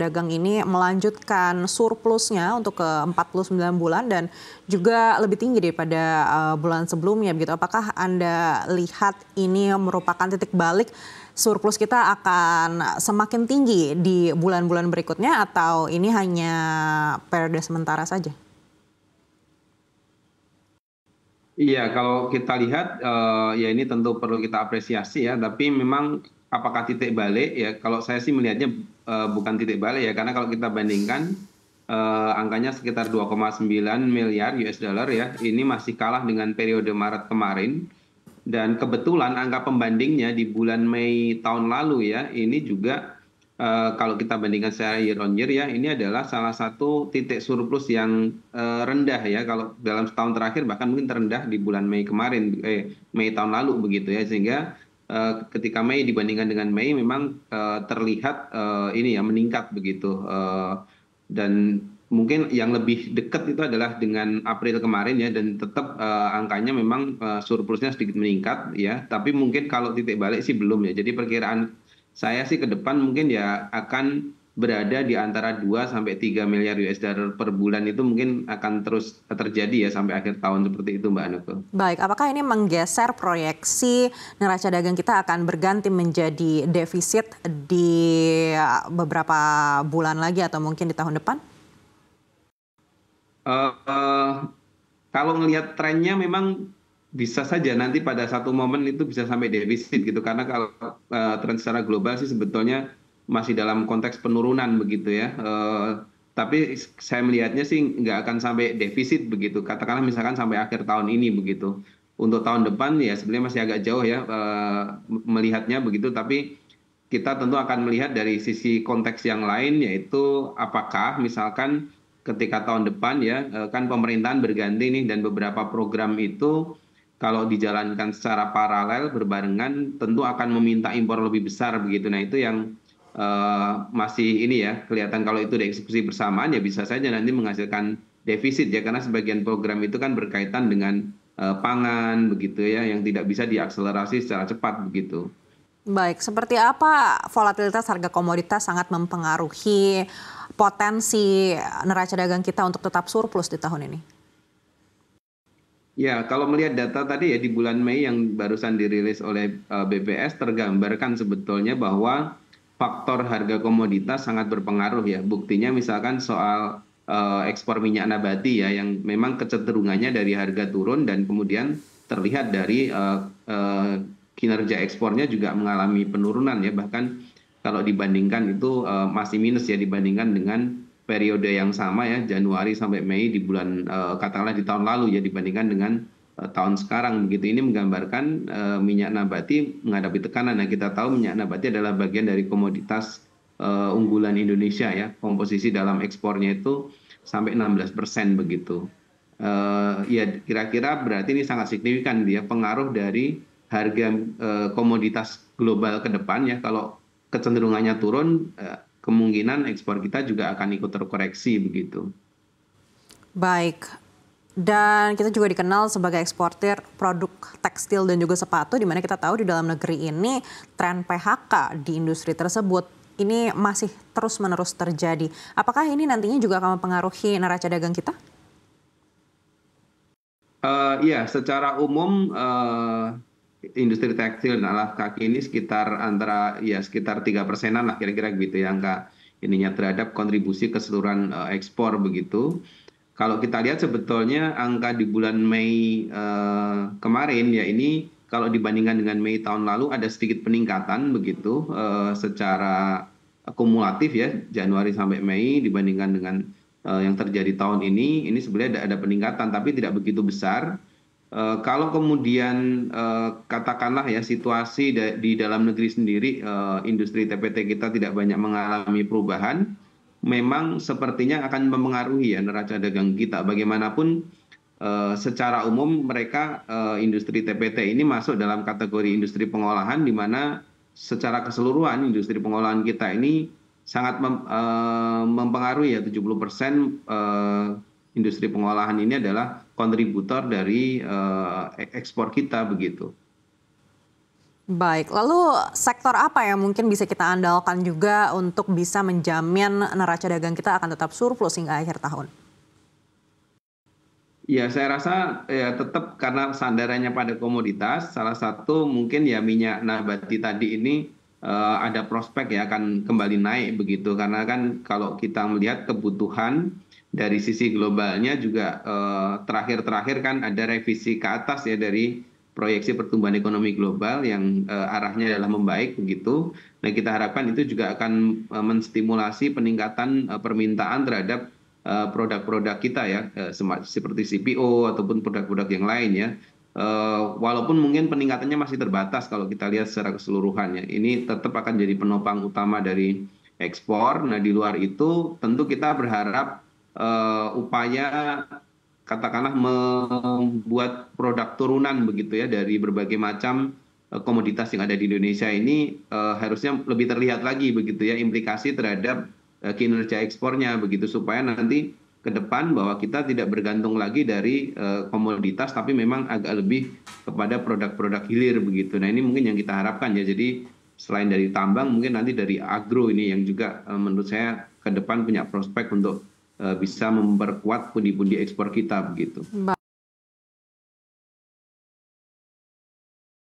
dagang ini melanjutkan surplusnya untuk ke 49 bulan dan juga lebih tinggi daripada bulan sebelumnya begitu. Apakah Anda lihat ini merupakan titik balik surplus kita akan semakin tinggi di bulan-bulan berikutnya atau ini hanya periode sementara saja? Iya, kalau kita lihat ya ini tentu perlu kita apresiasi ya, tapi memang apakah titik balik ya, kalau saya sih melihatnya bukan titik balik ya, karena kalau kita bandingkan angkanya sekitar 2,9 miliar US dollar ya, ini masih kalah dengan periode Maret kemarin, dan kebetulan angka pembandingnya di bulan Mei tahun lalu ya, ini juga kalau kita bandingkan secara year on year ya, ini adalah salah satu titik surplus yang rendah ya. Kalau dalam setahun terakhir bahkan mungkin terendah di bulan Mei kemarin, Mei tahun lalu begitu ya. Sehingga ketika Mei dibandingkan dengan Mei memang terlihat ini ya meningkat begitu. Dan mungkin yang lebih dekat itu adalah dengan April kemarin ya, dan tetap angkanya memang surplusnya sedikit meningkat ya. Tapi mungkin kalau titik balik sih belum ya. Jadi perkiraan saya sih ke depan mungkin ya akan berada di antara 2 sampai 3 miliar US dollar per bulan, itu mungkin akan terus terjadi ya sampai akhir tahun seperti itu Mbak Anoko. Baik, apakah ini menggeser proyeksi neraca dagang kita akan berganti menjadi defisit di beberapa bulan lagi atau mungkin di tahun depan? Eh, Kalau ngelihat trennya memang bisa saja nanti pada satu momen itu bisa sampai defisit gitu, karena kalau tren secara global sih sebetulnya masih dalam konteks penurunan begitu ya. Tapi saya melihatnya sih nggak akan sampai defisit begitu, katakanlah misalkan sampai akhir tahun ini begitu. Untuk tahun depan ya sebenarnya masih agak jauh ya melihatnya begitu, tapi kita tentu akan melihat dari sisi konteks yang lain, yaitu apakah misalkan ketika tahun depan ya kan pemerintahan berganti nih, dan beberapa program itu kalau dijalankan secara paralel berbarengan tentu akan meminta impor lebih besar begitu. Nah itu yang masih ini ya kelihatan, kalau itu dieksekusi bersamaan ya bisa saja nanti menghasilkan defisit ya, karena sebagian program itu kan berkaitan dengan pangan begitu ya, yang tidak bisa diakselerasi secara cepat begitu. Baik, seperti apa volatilitas harga komoditas sangat mempengaruhi potensi neraca dagang kita untuk tetap surplus di tahun ini? Ya, kalau melihat data tadi ya di bulan Mei yang barusan dirilis oleh BPS, tergambarkan sebetulnya bahwa faktor harga komoditas sangat berpengaruh ya. Buktinya misalkan soal ekspor minyak nabati ya, yang memang kecenderungannya dari harga turun dan kemudian terlihat dari kinerja ekspornya juga mengalami penurunan ya. Bahkan kalau dibandingkan itu masih minus ya dibandingkan dengan periode yang sama ya, Januari sampai Mei di bulan katakanlah di tahun lalu ya, dibandingkan dengan tahun sekarang begitu. Ini menggambarkan minyak nabati menghadapi tekanan. Nah kita tahu minyak nabati adalah bagian dari komoditas unggulan Indonesia ya, komposisi dalam ekspornya itu sampai 16% begitu. Ya kira-kira berarti ini sangat signifikan dia pengaruh dari harga komoditas global ke depan ya. Kalau kecenderungannya turun, kemungkinan ekspor kita juga akan ikut terkoreksi begitu. Baik, dan kita juga dikenal sebagai eksportir produk tekstil dan juga sepatu, di mana kita tahu di dalam negeri ini tren PHK di industri tersebut ini masih terus-menerus terjadi. Apakah ini nantinya juga akan mempengaruhi neraca dagang kita? Iya, secara umum industri tekstil dan alas kaki ini sekitar antara ya sekitar 3%-an lah kira-kira gitu ya angka ininya terhadap kontribusi keseluruhan ekspor begitu. Kalau kita lihat sebetulnya angka di bulan Mei kemarin ya, ini kalau dibandingkan dengan Mei tahun lalu ada sedikit peningkatan begitu secara akumulatif ya, Januari sampai Mei dibandingkan dengan yang terjadi tahun ini sebenarnya ada peningkatan tapi tidak begitu besar. Kalau kemudian katakanlah ya situasi di dalam negeri sendiri, industri TPT kita tidak banyak mengalami perubahan, memang sepertinya akan mempengaruhi ya neraca dagang kita. Bagaimanapun secara umum mereka industri TPT ini masuk dalam kategori industri pengolahan, di mana secara keseluruhan industri pengolahan kita ini sangat mempengaruhi ya, 70% industri pengolahan ini adalah kontributor dari ekspor kita begitu. Baik, lalu sektor apa yang mungkin bisa kita andalkan juga untuk bisa menjamin neraca dagang kita akan tetap surplus hingga akhir tahun? Ya, saya rasa ya tetap karena sandarannya pada komoditas, salah satu mungkin ya minyak nabati tadi ini ada prospek ya akan kembali naik begitu. Karena kan kalau kita melihat kebutuhan dari sisi globalnya juga terakhir-terakhir kan ada revisi ke atas ya dari proyeksi pertumbuhan ekonomi global yang arahnya adalah membaik begitu. Nah, kita harapkan itu juga akan menstimulasi peningkatan permintaan terhadap produk-produk kita ya, seperti CPO ataupun produk-produk yang lain ya. Walaupun mungkin peningkatannya masih terbatas kalau kita lihat secara keseluruhan ya. Ini tetap akan jadi penopang utama dari ekspor. Nah, di luar itu tentu kita berharap upaya katakanlah membuat produk turunan begitu ya dari berbagai macam komoditas yang ada di Indonesia ini harusnya lebih terlihat lagi begitu ya implikasi terhadap kinerja ekspornya begitu supaya nanti ke depan bahwa kita tidak bergantung lagi dari komoditas tapi memang agak lebih kepada produk-produk hilir begitu. Nah, ini mungkin yang kita harapkan ya. Jadi selain dari tambang mungkin nanti dari agro ini yang juga menurut saya ke depan punya prospek untuk bisa memperkuat pundi-pundi ekspor kita begitu.